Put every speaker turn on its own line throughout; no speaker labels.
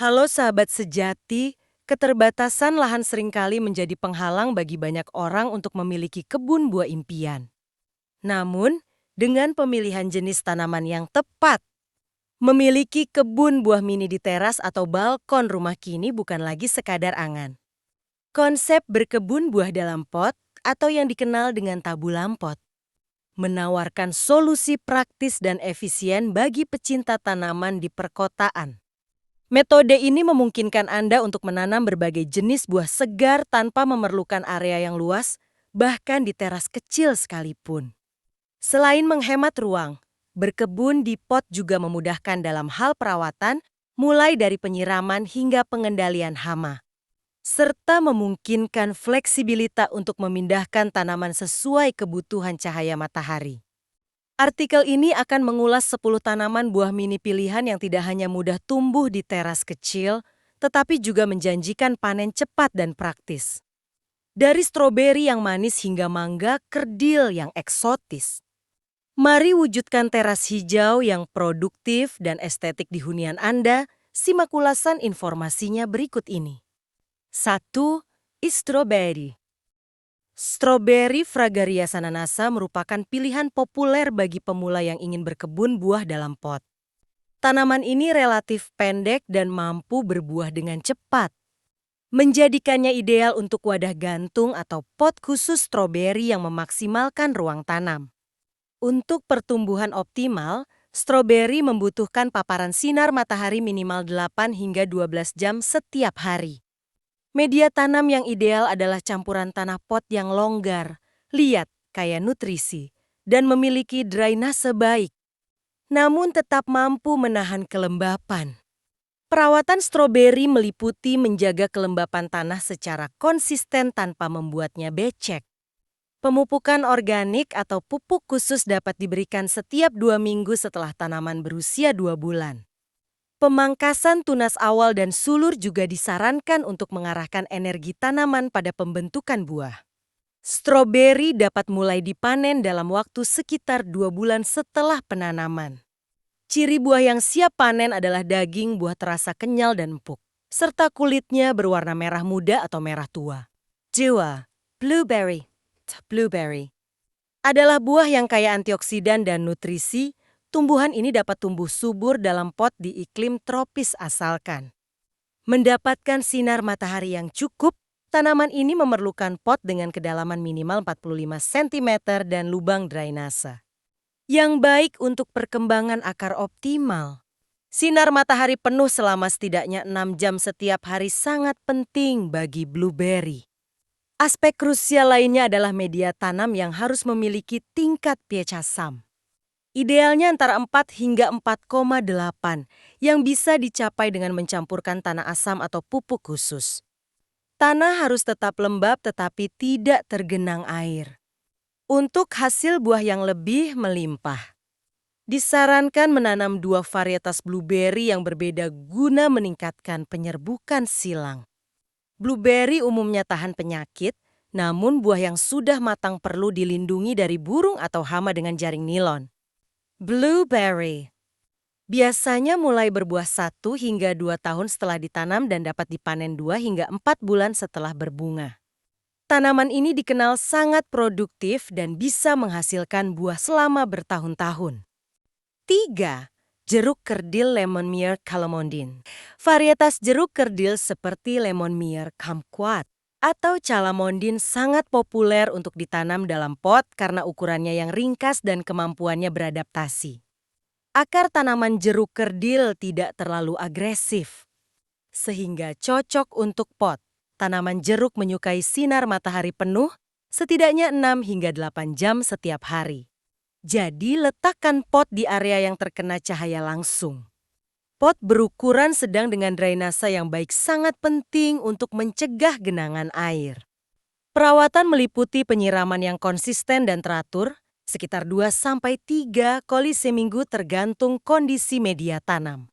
Halo sahabat sejati, keterbatasan lahan seringkali menjadi penghalang bagi banyak orang untuk memiliki kebun buah impian. Namun, dengan pemilihan jenis tanaman yang tepat, memiliki kebun buah mini di teras atau balkon rumah kini bukan lagi sekadar angan. Konsep berkebun buah dalam pot atau yang dikenal dengan tabulam pot menawarkan solusi praktis dan efisien bagi pecinta tanaman di perkotaan. Metode ini memungkinkan Anda untuk menanam berbagai jenis buah segar tanpa memerlukan area yang luas, bahkan di teras kecil sekalipun. Selain menghemat ruang, berkebun di pot juga memudahkan dalam hal perawatan, mulai dari penyiraman hingga pengendalian hama, serta memungkinkan fleksibilitas untuk memindahkan tanaman sesuai kebutuhan cahaya matahari. Artikel ini akan mengulas 10 tanaman buah mini pilihan yang tidak hanya mudah tumbuh di teras kecil, tetapi juga menjanjikan panen cepat dan praktis. Dari stroberi yang manis hingga mangga kerdil yang eksotis. Mari wujudkan teras hijau yang produktif dan estetik di hunian Anda. Simak ulasan informasinya berikut ini. 1. Strawberry. Stroberi Fragaria sananasa merupakan pilihan populer bagi pemula yang ingin berkebun buah dalam pot. Tanaman ini relatif pendek dan mampu berbuah dengan cepat, menjadikannya ideal untuk wadah gantung atau pot khusus stroberi yang memaksimalkan ruang tanam. Untuk pertumbuhan optimal, stroberi membutuhkan paparan sinar matahari minimal 8 hingga 12 jam setiap hari. Media tanam yang ideal adalah campuran tanah pot yang longgar, liat, kaya nutrisi, dan memiliki drainase baik, namun tetap mampu menahan kelembapan. Perawatan stroberi meliputi menjaga kelembapan tanah secara konsisten tanpa membuatnya becek. Pemupukan organik atau pupuk khusus dapat diberikan setiap 2 minggu setelah tanaman berusia 2 bulan. Pemangkasan tunas awal dan sulur juga disarankan untuk mengarahkan energi tanaman pada pembentukan buah. Stroberi dapat mulai dipanen dalam waktu sekitar 2 bulan setelah penanaman. Ciri buah yang siap panen adalah daging buah terasa kenyal dan empuk, serta kulitnya berwarna merah muda atau merah tua. 2. Blueberry. Blueberry adalah buah yang kaya antioksidan dan nutrisi. Tumbuhan ini dapat tumbuh subur dalam pot di iklim tropis asalkan mendapatkan sinar matahari yang cukup. Tanaman ini memerlukan pot dengan kedalaman minimal 45 cm dan lubang drainase yang baik untuk perkembangan akar optimal. Sinar matahari penuh selama setidaknya 6 jam setiap hari sangat penting bagi blueberry. Aspek krusial lainnya adalah media tanam yang harus memiliki tingkat pH asam. Idealnya antara 4 hingga 4,8 yang bisa dicapai dengan mencampurkan tanah asam atau pupuk khusus. Tanah harus tetap lembab tetapi tidak tergenang air. Untuk hasil buah yang lebih melimpah, disarankan menanam 2 varietas blueberry yang berbeda guna meningkatkan penyerbukan silang. Blueberry umumnya tahan penyakit, namun buah yang sudah matang perlu dilindungi dari burung atau hama dengan jaring nilon. Blueberry biasanya mulai berbuah 1 hingga 2 tahun setelah ditanam dan dapat dipanen 2 hingga 4 bulan setelah berbunga. Tanaman ini dikenal sangat produktif dan bisa menghasilkan buah selama bertahun-tahun. 3. Jeruk kerdil Lemonmere calamondin. Varietas jeruk kerdil seperti Lemonmere kumquat atau calamondin sangat populer untuk ditanam dalam pot karena ukurannya yang ringkas dan kemampuannya beradaptasi. Akar tanaman jeruk kerdil tidak terlalu agresif, sehingga cocok untuk pot. Tanaman jeruk menyukai sinar matahari penuh setidaknya 6 hingga 8 jam setiap hari. Jadi letakkan pot di area yang terkena cahaya langsung. Pot berukuran sedang dengan drainase yang baik sangat penting untuk mencegah genangan air. Perawatan meliputi penyiraman yang konsisten dan teratur, sekitar 2-3 kali seminggu tergantung kondisi media tanam.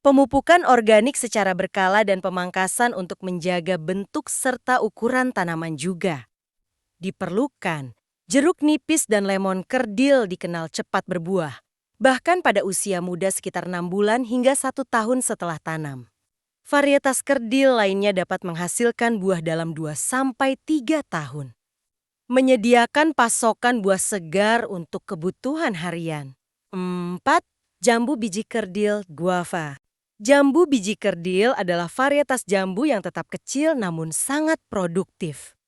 Pemupukan organik secara berkala dan pemangkasan untuk menjaga bentuk serta ukuran tanaman juga diperlukan. Jeruk nipis dan lemon kerdil dikenal cepat berbuah, bahkan pada usia muda sekitar 6 bulan hingga 1 tahun setelah tanam. Varietas kerdil lainnya dapat menghasilkan buah dalam 2 sampai 3 tahun. Menyediakan pasokan buah segar untuk kebutuhan harian. 4. Jambu biji kerdil guava. Jambu biji kerdil adalah varietas jambu yang tetap kecil namun sangat produktif.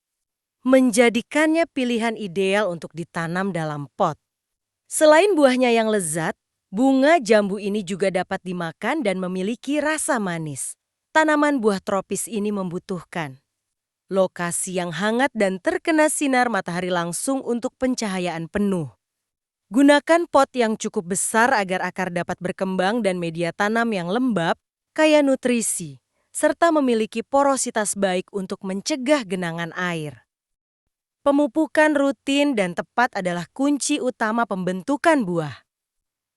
Menjadikannya pilihan ideal untuk ditanam dalam pot. Selain buahnya yang lezat, bunga jambu ini juga dapat dimakan dan memiliki rasa manis. Tanaman buah tropis ini membutuhkan lokasi yang hangat dan terkena sinar matahari langsung untuk pencahayaan penuh. Gunakan pot yang cukup besar agar akar dapat berkembang dan media tanam yang lembab, kaya nutrisi, serta memiliki porositas baik untuk mencegah genangan air. Pemupukan rutin dan tepat adalah kunci utama pembentukan buah.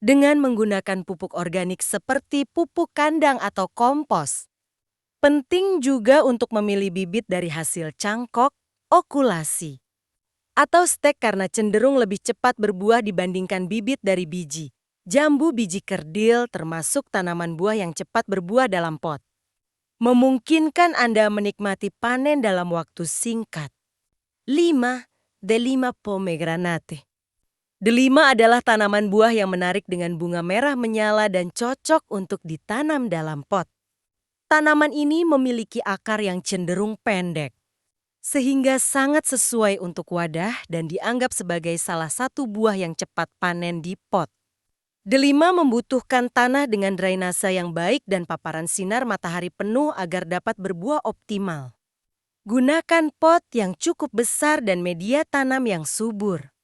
Dengan menggunakan pupuk organik seperti pupuk kandang atau kompos, penting juga untuk memilih bibit dari hasil cangkok, okulasi, atau stek karena cenderung lebih cepat berbuah dibandingkan bibit dari biji. Jambu biji kerdil termasuk tanaman buah yang cepat berbuah dalam pot. Memungkinkan Anda menikmati panen dalam waktu singkat. 5. Delima pomegranate. Delima adalah tanaman buah yang menarik dengan bunga merah menyala dan cocok untuk ditanam dalam pot. Tanaman ini memiliki akar yang cenderung pendek, sehingga sangat sesuai untuk wadah dan dianggap sebagai salah satu buah yang cepat panen di pot. Delima membutuhkan tanah dengan drainase yang baik dan paparan sinar matahari penuh agar dapat berbuah optimal. Gunakan pot yang cukup besar dan media tanam yang subur.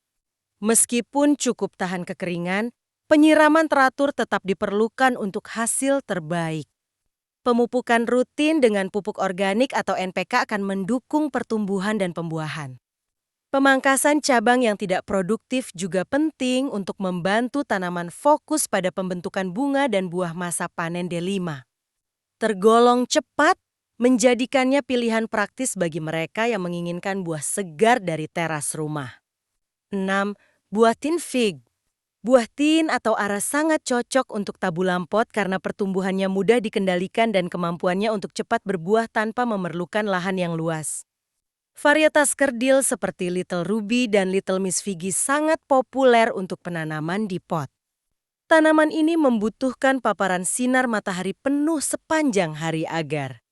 Meskipun cukup tahan kekeringan, penyiraman teratur tetap diperlukan untuk hasil terbaik. Pemupukan rutin dengan pupuk organik atau NPK akan mendukung pertumbuhan dan pembuahan. Pemangkasan cabang yang tidak produktif juga penting untuk membantu tanaman fokus pada pembentukan bunga dan buah masa panen delima. Tergolong cepat, menjadikannya pilihan praktis bagi mereka yang menginginkan buah segar dari teras rumah. 6. Buah tin fig. Buah tin atau ara sangat cocok untuk tabulam pot karena pertumbuhannya mudah dikendalikan dan kemampuannya untuk cepat berbuah tanpa memerlukan lahan yang luas. Varietas kerdil seperti Little Ruby dan Little Miss Figgy sangat populer untuk penanaman di pot. Tanaman ini membutuhkan paparan sinar matahari penuh sepanjang hari agar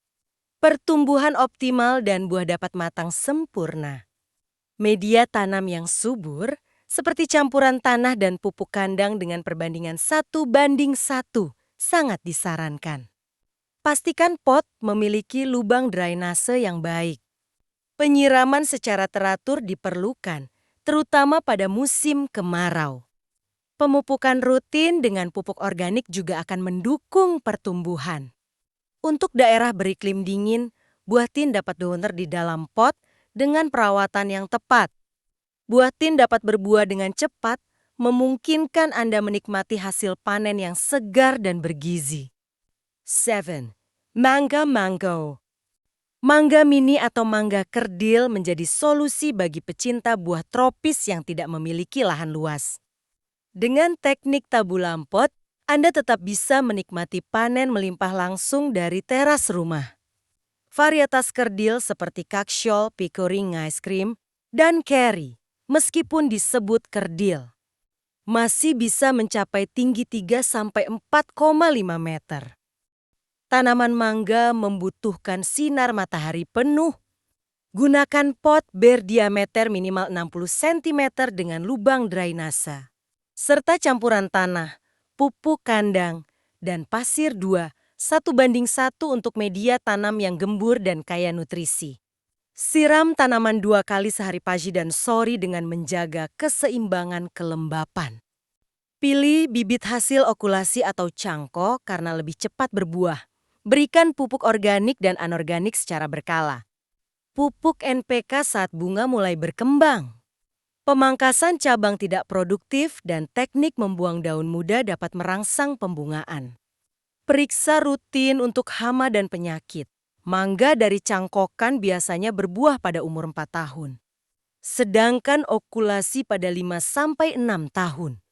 pertumbuhan optimal dan buah dapat matang sempurna. Media tanam yang subur, seperti campuran tanah dan pupuk kandang dengan perbandingan 1:1, sangat disarankan. Pastikan pot memiliki lubang drainase yang baik. Penyiraman secara teratur diperlukan, terutama pada musim kemarau. Pemupukan rutin dengan pupuk organik juga akan mendukung pertumbuhan. Untuk daerah beriklim dingin, buah tin dapat dioner di dalam pot dengan perawatan yang tepat. Buah tin dapat berbuah dengan cepat, memungkinkan Anda menikmati hasil panen yang segar dan bergizi. 7. Mangga mango. Mangga mini atau mangga kerdil menjadi solusi bagi pecinta buah tropis yang tidak memiliki lahan luas. Dengan teknik tabulam pot, Anda tetap bisa menikmati panen melimpah langsung dari teras rumah. Varietas kerdil seperti Kakshol, Pickering Ice Cream, dan Kerry, meskipun disebut kerdil, masih bisa mencapai tinggi 3-4,5 meter. Tanaman mangga membutuhkan sinar matahari penuh. Gunakan pot berdiameter minimal 60 cm dengan lubang drainase, serta campuran tanah, pupuk kandang, dan pasir 2:1 untuk media tanam yang gembur dan kaya nutrisi. Siram tanaman 2 kali sehari pagi dan sore dengan menjaga keseimbangan kelembapan. Pilih bibit hasil okulasi atau cangkok karena lebih cepat berbuah. Berikan pupuk organik dan anorganik secara berkala. Pupuk NPK saat bunga mulai berkembang. Pemangkasan cabang tidak produktif dan teknik membuang daun muda dapat merangsang pembungaan. Periksa rutin untuk hama dan penyakit. Mangga dari cangkokan biasanya berbuah pada umur 4 tahun. Sedangkan okulasi pada 5-6 tahun.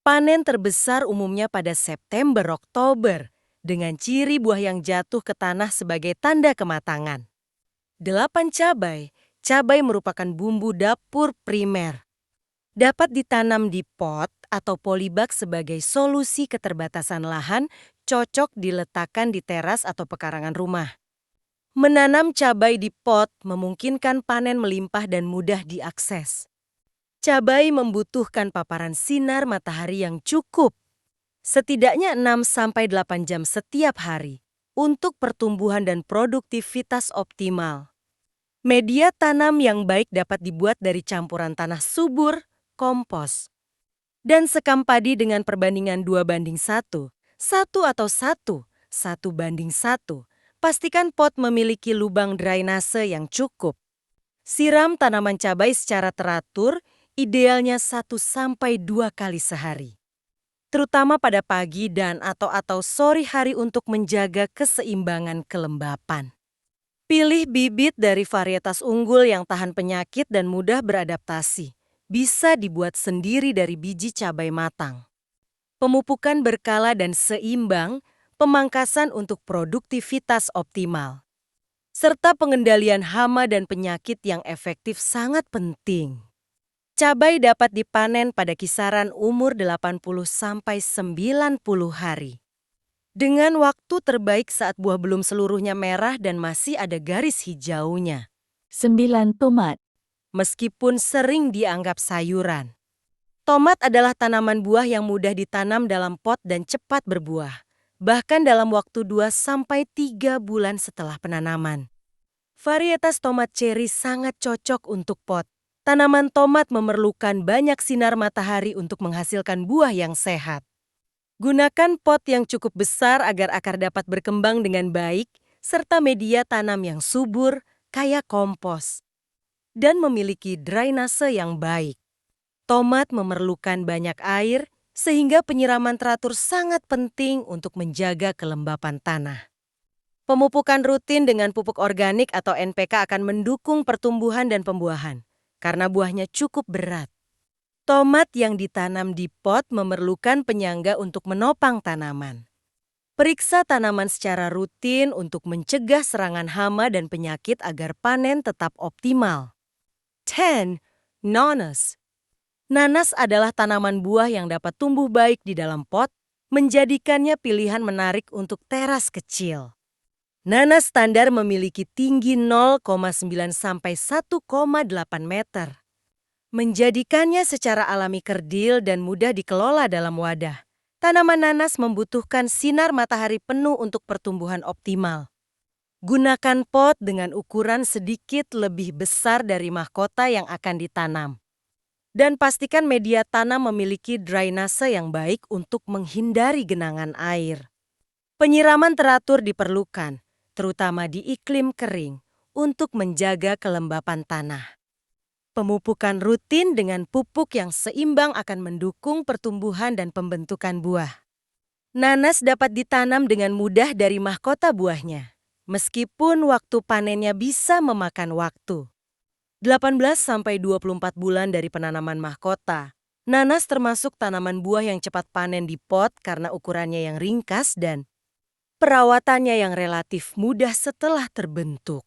Panen terbesar umumnya pada September-Oktober dengan ciri buah yang jatuh ke tanah sebagai tanda kematangan. 8 cabai. Cabai merupakan bumbu dapur primer. Dapat ditanam di pot atau polybag sebagai solusi keterbatasan lahan, cocok diletakkan di teras atau pekarangan rumah. Menanam cabai di pot memungkinkan panen melimpah dan mudah diakses. Cabai membutuhkan paparan sinar matahari yang cukup, setidaknya 6-8 jam setiap hari, untuk pertumbuhan dan produktivitas optimal. Media tanam yang baik dapat dibuat dari campuran tanah subur, kompos, dan sekam padi dengan perbandingan 2:1, 1 atau 1:1. Pastikan pot memiliki lubang drainase yang cukup. Siram tanaman cabai secara teratur, idealnya 1-2 kali sehari. Terutama pada pagi dan atau sore hari untuk menjaga keseimbangan kelembapan. Pilih bibit dari varietas unggul yang tahan penyakit dan mudah beradaptasi. Bisa dibuat sendiri dari biji cabai matang. Pemupukan berkala dan seimbang, pemangkasan untuk produktivitas optimal. Serta pengendalian hama dan penyakit yang efektif sangat penting. Cabai dapat dipanen pada kisaran umur 80-90 hari. Dengan waktu terbaik saat buah belum seluruhnya merah dan masih ada garis hijaunya.
9. Tomat.
Meskipun sering dianggap sayuran, tomat adalah tanaman buah yang mudah ditanam dalam pot dan cepat berbuah, bahkan dalam waktu 2-3 bulan setelah penanaman. Varietas tomat ceri sangat cocok untuk pot. Tanaman tomat memerlukan banyak sinar matahari untuk menghasilkan buah yang sehat. Gunakan pot yang cukup besar agar akar dapat berkembang dengan baik, serta media tanam yang subur, kaya kompos, dan memiliki drainase yang baik. Tomat memerlukan banyak air, sehingga penyiraman teratur sangat penting untuk menjaga kelembapan tanah. Pemupukan rutin dengan pupuk organik atau NPK akan mendukung pertumbuhan dan pembuahan, karena buahnya cukup berat. Tomat yang ditanam di pot memerlukan penyangga untuk menopang tanaman. Periksa tanaman secara rutin untuk mencegah serangan hama dan penyakit agar panen tetap optimal. 10. Nanas. Nanas adalah tanaman buah yang dapat tumbuh baik di dalam pot, menjadikannya pilihan menarik untuk teras kecil. Nanas standar memiliki tinggi 0,9-1,8 meter. Menjadikannya secara alami kerdil dan mudah dikelola dalam wadah. Tanaman nanas membutuhkan sinar matahari penuh untuk pertumbuhan optimal. Gunakan pot dengan ukuran sedikit lebih besar dari mahkota yang akan ditanam. Dan pastikan media tanam memiliki drainase yang baik untuk menghindari genangan air. Penyiraman teratur diperlukan, terutama di iklim kering, untuk menjaga kelembapan tanah. Pemupukan rutin dengan pupuk yang seimbang akan mendukung pertumbuhan dan pembentukan buah. Nanas dapat ditanam dengan mudah dari mahkota buahnya, meskipun waktu panennya bisa memakan waktu. 18-24 bulan dari penanaman mahkota. Nanas termasuk tanaman buah yang cepat panen di pot karena ukurannya yang ringkas dan perawatannya yang relatif mudah setelah terbentuk.